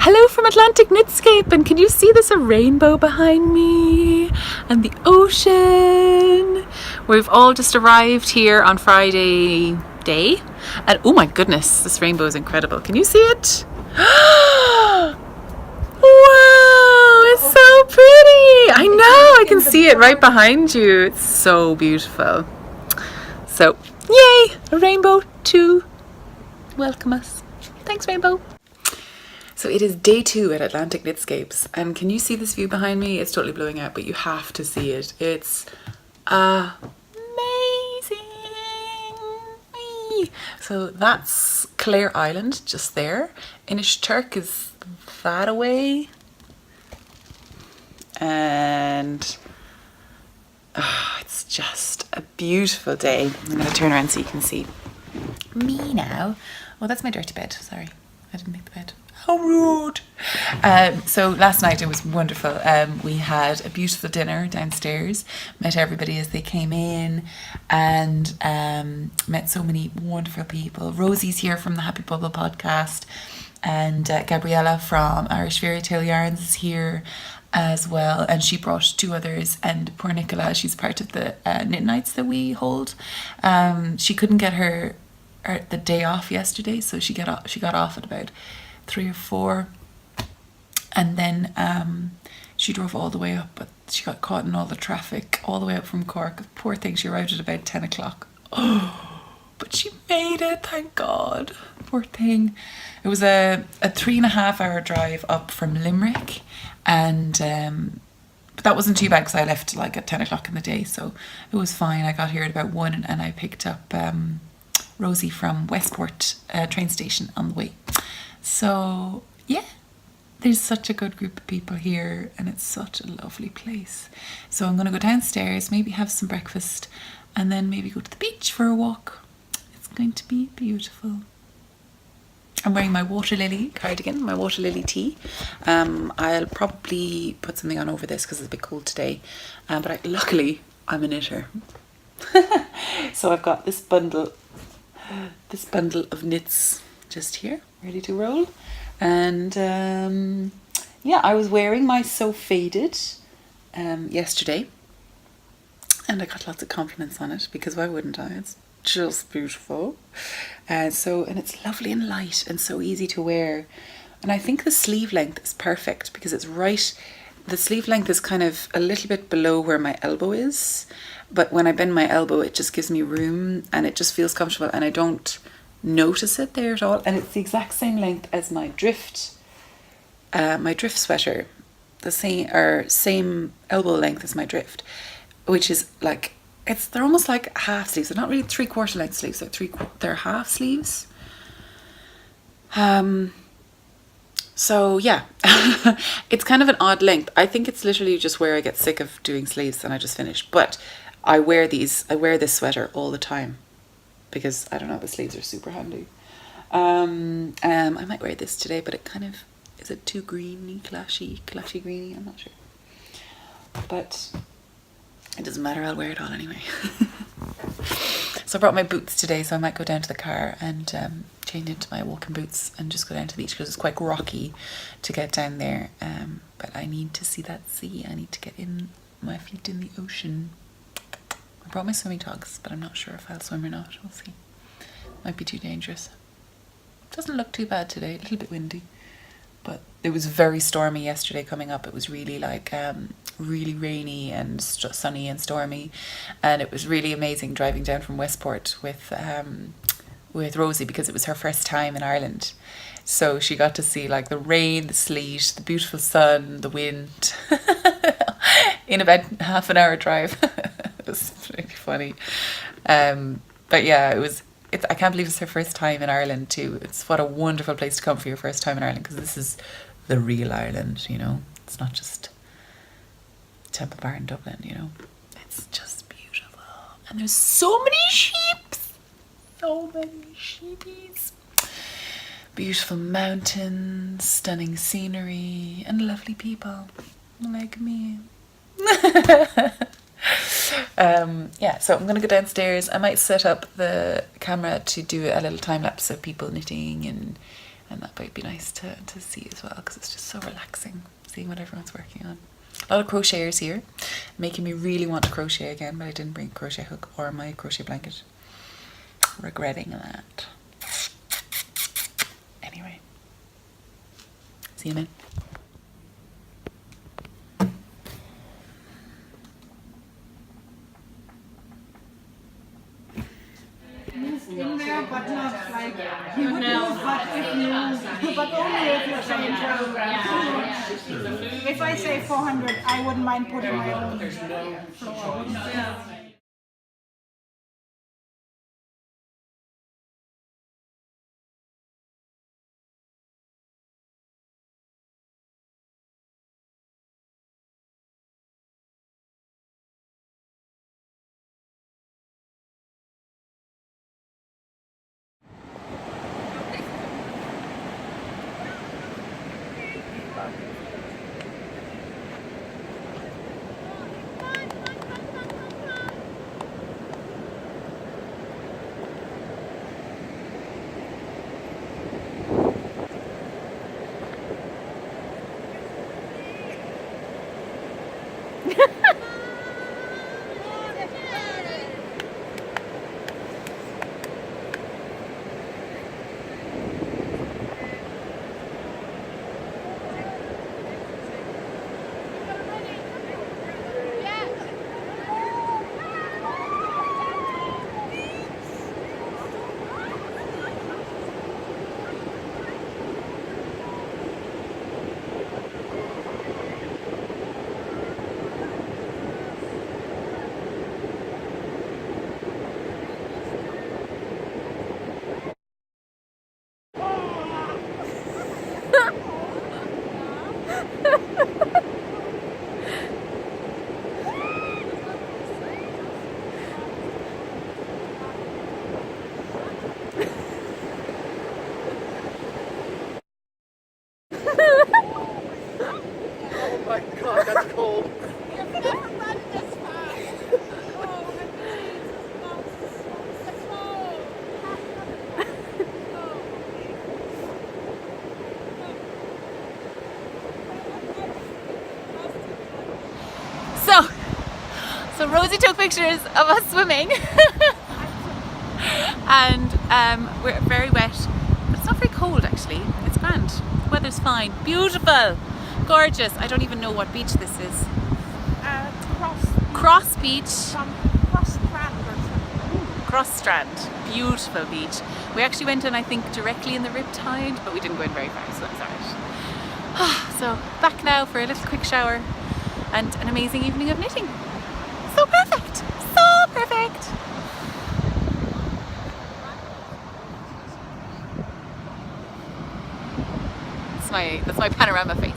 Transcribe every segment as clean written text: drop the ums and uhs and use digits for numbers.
Hello from Atlantic Knitscape, and can you see there's a rainbow behind me and the ocean? We've all just arrived here on Friday day, and oh my goodness, this rainbow is incredible. Can you see it? Wow, it's so pretty. I know, I can see it right behind you. It's so beautiful. So, yay, a rainbow to welcome us. Thanks, rainbow. So it is day 2 at Atlantic Knitscapes, and can you see this view behind me? It's totally blowing out, but you have to see it. It's amazing. Whee! So that's Clare Island just there. Inishturk is that away. And it's just a beautiful day. I'm going to turn around so you can see me now. Oh, that's my dirty bed. Sorry, I didn't make the bed. How rude. So last night it was wonderful. We had a beautiful dinner downstairs, met everybody as they came in, and met so many wonderful people. Rosie's here from the Happy Bubble podcast, and Gabriella from Irish Fairy Tale Yarns is here as well, and she brought 2 others, and poor Nicola, she's part of the knit nights that we hold. She couldn't get the day off yesterday, so she got off at about 3 or 4, and then she drove all the way up, but she got caught in all the traffic all the way up from Cork. Poor thing, she arrived at about 10 o'clock. Oh, but she made it, thank God. Poor thing. It was a 3.5 hour drive up from Limerick, and but that wasn't too bad because I left like at 10 o'clock in the day, so it was fine. I got here at about 1, and I picked up Rosie from Westport train station on the way. So yeah, there's such a good group of people here, and it's such a lovely place. So I'm going to go downstairs, maybe have some breakfast, and then maybe go to the beach for a walk. It's going to be beautiful. I'm wearing my water lily cardigan, my water lily tee. I'll probably put something on over this because it's a bit cold today, but luckily I'm a knitter. So I've got this bundle of knits just here, ready to roll. And yeah, I was wearing my So Faded yesterday, and I got lots of compliments on it, because why wouldn't I? It's just beautiful. And it's lovely and light and so easy to wear. And I think the sleeve length is perfect because it's right. The sleeve length is kind of a little bit below where my elbow is, but when I bend my elbow, it just gives me room and it just feels comfortable, and I don't notice it there at all. And it's the exact same length as my drift sweater, the same elbow length as my drift, which is like, they're almost like half sleeves. They're not really 3/4 length sleeves. They're half sleeves. So yeah, it's kind of an odd length. I think it's literally just where I get sick of doing sleeves and I just finish. But I wear this sweater all the time because I don't know, the sleeves are super handy. I might wear this today, but it kind of, is it too greeny, clashy greeny? I'm not sure. But it doesn't matter, I'll wear it all anyway. So I brought my boots today, so I might go down to the car and change into my walking boots and just go down to the beach because it's quite rocky to get down there. But I need to see that sea. I need to get in my feet in the ocean. I brought my swimming togs, but I'm not sure if I'll swim or not. We'll see. Might be too dangerous. Doesn't look too bad today, a little bit windy. But it was very stormy yesterday coming up. It was really really rainy and sunny and stormy, and it was really amazing driving down from Westport with Rosie because it was her first time in Ireland. So she got to see like the rain, the sleet, the beautiful sun, the wind in about half an hour drive. It was pretty funny. But yeah, I can't believe it's her first time in Ireland too. It's what a wonderful place to come for your first time in Ireland, because this is the real Ireland, you know. It's not just Temple Bar in Dublin, you know. It's just beautiful. And there's so many sheep. So many sheepies. Beautiful mountains, stunning scenery, and lovely people like me. Yeah, so I'm gonna go downstairs. I might set up the camera to do a little time lapse of people knitting and And that might be nice to see as well, because it's just so relaxing seeing what everyone's working on. A lot of crocheters here, making me really want to crochet again, but I didn't bring a crochet hook or my crochet blanket. Regretting that. Anyway, see you in a minute. In there, but not like you would move, but if you, but only if you're saying if I say 400, I wouldn't mind putting my own floor. Oh my god, that's cold. You've never run this far. Oh, So Rosie took pictures of us swimming and we're very wet, but it's not very cold actually. It's grand. The weather's fine. Beautiful. Gorgeous. I don't even know what beach this is. Cross Beach. Cross Strand or something. Cross Strand. Beautiful beach. We actually went in, I think, directly in the rip tide, but we didn't go in very far, so that's alright. So back now for a little quick shower and an amazing evening of knitting. So perfect! So perfect! That's my panorama face.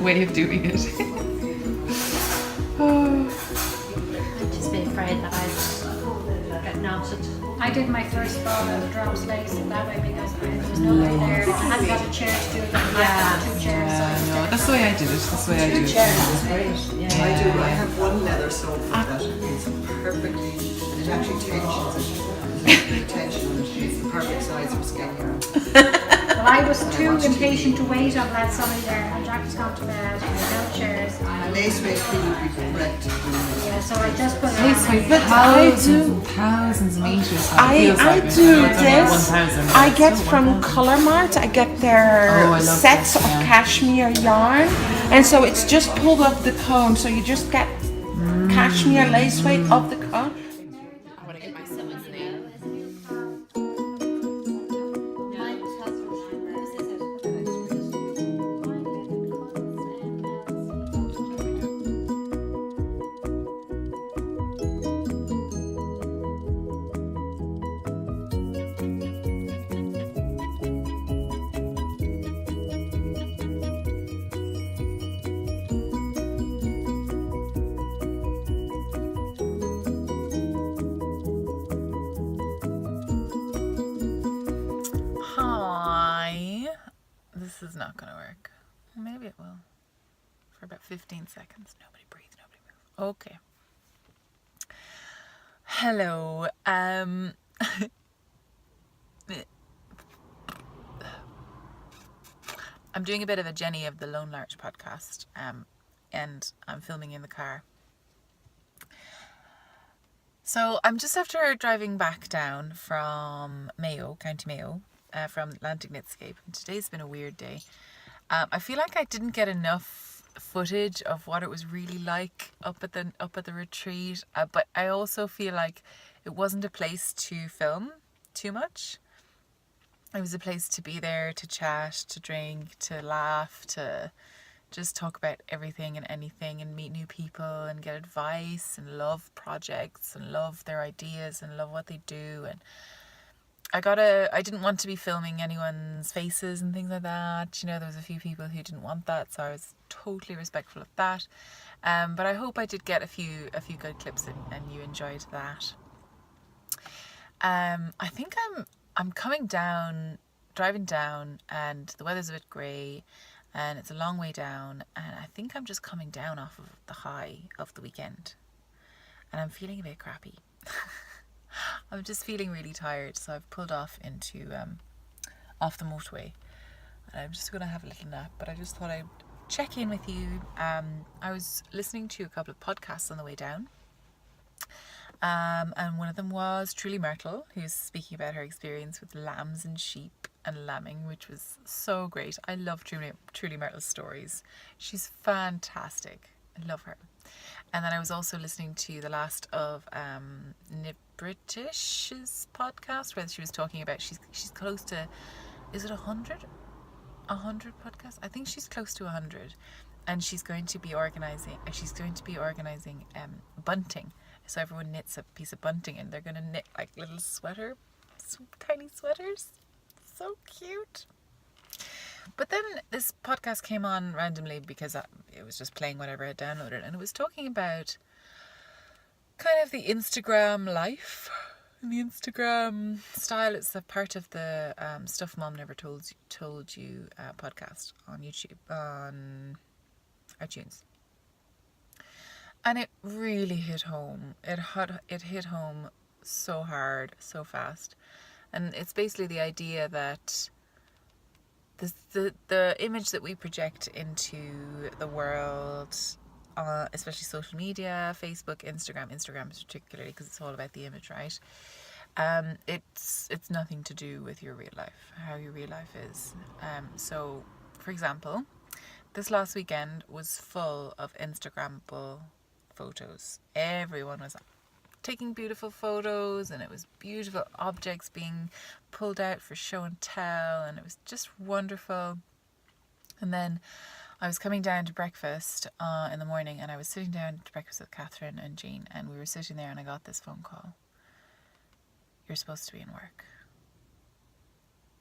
Way of doing it. I'd just be afraid that I'd get knotted. I did my first ball of drops lace in that way because there was nobody there. I hadn't got a chair to do it. I had 2 chairs. No, that's the way I did it. That's the way I do it. 2 chairs is great. Yeah. I do. I have one leather sofa that is perfectly, and it actually tensions it. There's a bit of tension on it. It's the perfect size for scanning. Well, I was too impatient to wait on that somebody there, and Jack has gone to bed. There's no chairs. Lace weight would be correct. Yeah, so I just put it Lace on. weight my- thousands of meters. I do this. I get from Colour Mart. I get their sets of cashmere yarn, and so it's just pulled up the comb. So you just get cashmere lace weight of the cut. I want to get my someone's name. Hi. This is not going to work. Maybe it will. For about 15 seconds. Nobody breathe, nobody move. Okay. Hello. I'm doing a bit of a Jenny of the Lone Larch podcast, and I'm filming in the car. So I'm just after driving back down from Mayo, County Mayo, from Atlantic Knitscape, and today's been a weird day. I feel like I didn't get enough footage of what it was really like up at the retreat, but I also feel like it wasn't a place to film too much. It was a place to be there, to chat, to drink, to laugh, to just talk about everything and anything and meet new people and get advice and love projects and love their ideas and love what they do. And I didn't want to be filming anyone's faces and things like that. You know, there was a few people who didn't want that, so I was totally respectful of that. But I hope I did get a few good clips and you enjoyed that. I think I'm coming down, driving down, and the weather's a bit grey and it's a long way down, and I think I'm just coming down off of the high of the weekend and I'm feeling a bit crappy. I'm just feeling really tired, so I've pulled off into off the motorway and I'm just going to have a little nap, but I just thought I'd check in with you. I was listening to a couple of podcasts on the way down. And one of them was Truly Myrtle, who's speaking about her experience with lambs and sheep and lambing, which was so great. I love Truly Myrtle's stories. She's fantastic. I love her. And then I was also listening to the last of British's podcast, where she was talking about she's close to, is it 100? 100 podcasts? I think she's close to 100, and she's going to be organizing bunting. So everyone knits a piece of bunting and they're going to knit like little tiny sweaters. So cute. But then this podcast came on randomly because it was just playing whatever I had downloaded, and it was talking about kind of the Instagram life, the Instagram style. It's a part of the Stuff Mom Never Told You podcast on YouTube, on iTunes. And it really hit home. It hit home so hard, so fast. And it's basically the idea that the image that we project into the world, especially social media, Facebook, Instagram particularly, because it's all about the image, right? It's nothing to do with your real life, how your real life is. So, for example, this last weekend was full of Instagrammable photos. Everyone was taking beautiful photos, and it was beautiful objects being pulled out for show and tell, and it was just wonderful. And then I was coming down to breakfast in the morning, and I was sitting down to breakfast with Catherine and Jean, and we were sitting there and I got this phone call. You're supposed to be in work.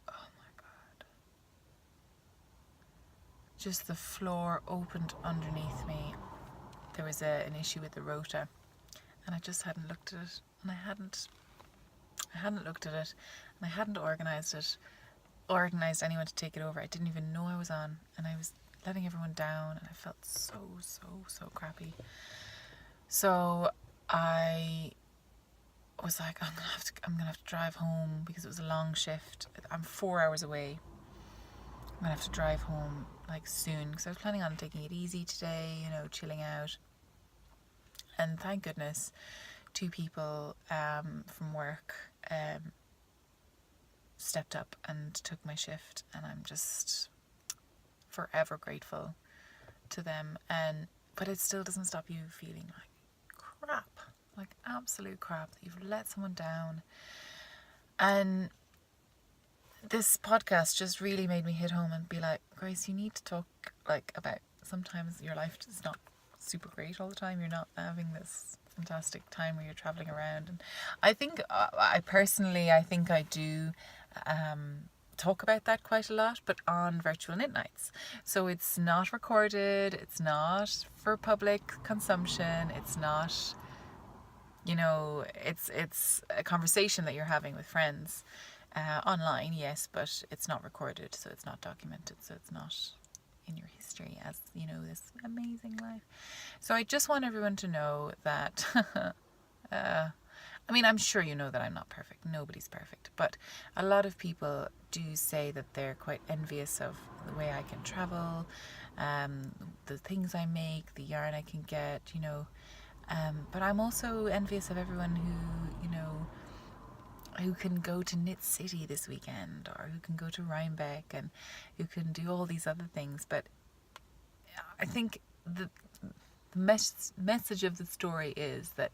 Oh my God. Just the floor opened underneath me. There was an issue with the rota, and I just hadn't looked at it, and I hadn't looked at it, and I hadn't organised anyone to take it over. I didn't even know I was on, and I was letting everyone down, and I felt so crappy. So I was like, I'm gonna have to drive home, because it was a long shift. I'm 4 hours away. I'm gonna have to drive home like soon, because I was planning on taking it easy today, chilling out. And thank goodness 2 people from work stepped up and took my shift, and I'm just forever grateful to them. But it still doesn't stop you feeling like crap, like absolute crap, that you've let someone down. And this podcast just really made me hit home and be like, Grace, you need to talk like about sometimes your life is not super great all the time. You're not having this fantastic time where you're traveling around. And I think I think I do talk about that quite a lot, but on virtual knit nights. So it's not recorded, it's not for public consumption, it's not, you know, it's a conversation that you're having with friends online, yes, but it's not recorded, so it's not documented, so it's not in your history as, you know, this amazing life. So I just want everyone to know that I mean, I'm sure you know that I'm not perfect. Nobody's perfect. But a lot of people do say that they're quite envious of the way I can travel, the things I make, the yarn I can get, you know. But I'm also envious of everyone who, you know, who can go to Knit City this weekend, or who can go to Rhinebeck, and who can do all these other things. But I think the message of the story is that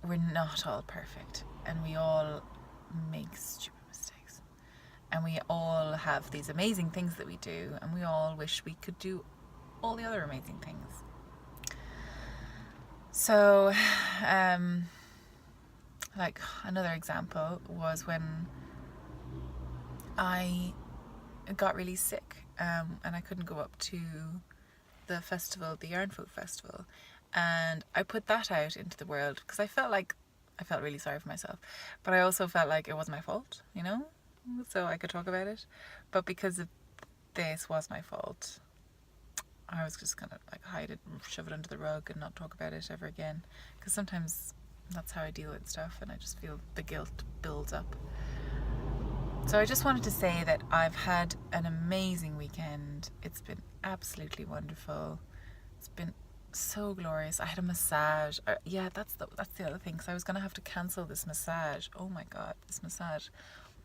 we're not all perfect, and we all make stupid mistakes, and we all have these amazing things that we do, and we all wish we could do all the other amazing things. So like another example was when I got really sick, and I couldn't go up to the festival, the Yarn Folk Festival, and I put that out into the world because I felt really sorry for myself, but I also felt like it wasn't my fault, you know, so I could talk about it. But because this was my fault, I was just gonna like hide it, shove it under the rug, and not talk about it ever again, because sometimes that's how I deal with stuff, and I just feel the guilt builds up. So I just wanted to say that I've had an amazing weekend. It's been absolutely wonderful. It's been so glorious. I had a massage. Yeah, that's the other thing, because I was going to have to cancel this massage. Oh my god, this massage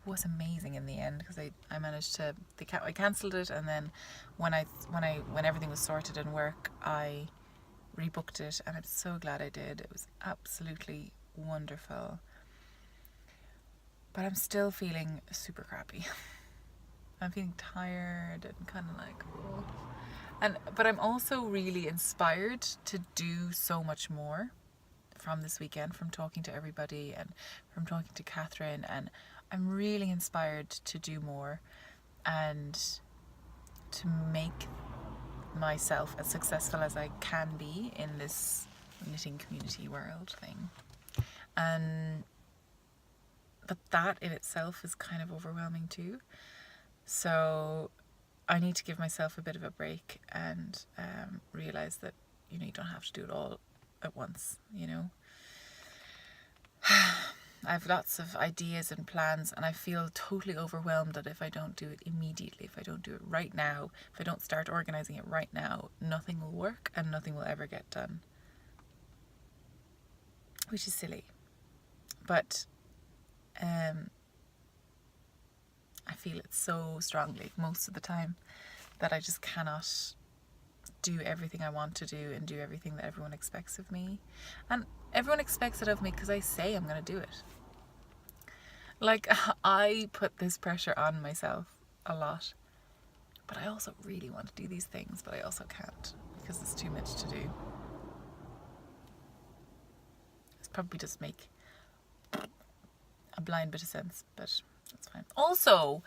was amazing in the end, because I managed to, I cancelled it, and then when everything was sorted in work, I rebooked it, and I'm so glad I did. It was absolutely wonderful. But I'm still feeling super crappy. I'm feeling tired and kind of like, oh. But I'm also really inspired to do so much more from this weekend, from talking to everybody and from talking to Catherine, and I'm really inspired to do more and to make myself as successful as I can be in this knitting community world thing. But that in itself is kind of overwhelming too. So I need to give myself a bit of a break and realize that, you know, you don't have to do it all at once, you know. I have lots of ideas and plans, and I feel totally overwhelmed that if I don't do it immediately, if I don't do it right now, if I don't start organizing it right now, nothing will work and nothing will ever get done. Which is silly. But I feel it so strongly most of the time that I just cannot do everything I want to do and do everything that everyone expects of me. And everyone expects it of me because I say I'm going to do it. Like, I put this pressure on myself a lot, but I also really want to do these things, but I also can't because there's too much to do. It's probably just make a blind bit of sense, but that's fine. Also,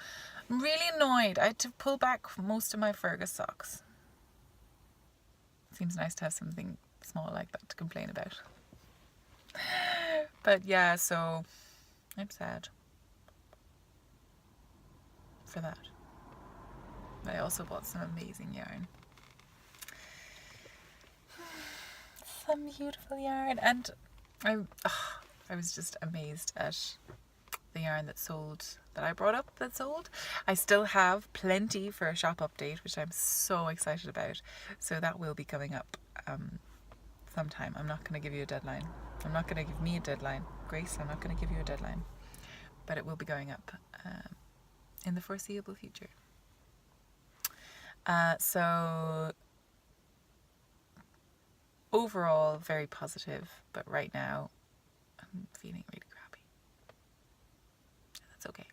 I'm really annoyed. I had to pull back most of my Fergus socks. Seems nice to have something small like that to complain about. But yeah, so I'm sad for that. But I also bought some amazing yarn. Some beautiful yarn, and I was just amazed at the yarn that I brought up that sold. I still have plenty for a shop update, which I'm so excited about. So that will be coming up sometime. I'm not going to give you a deadline. I'm not going to give me a deadline. Grace, I'm not going to give you a deadline. But it will be going up in the foreseeable future. So overall very positive, but right now I'm feeling really crappy. That's okay.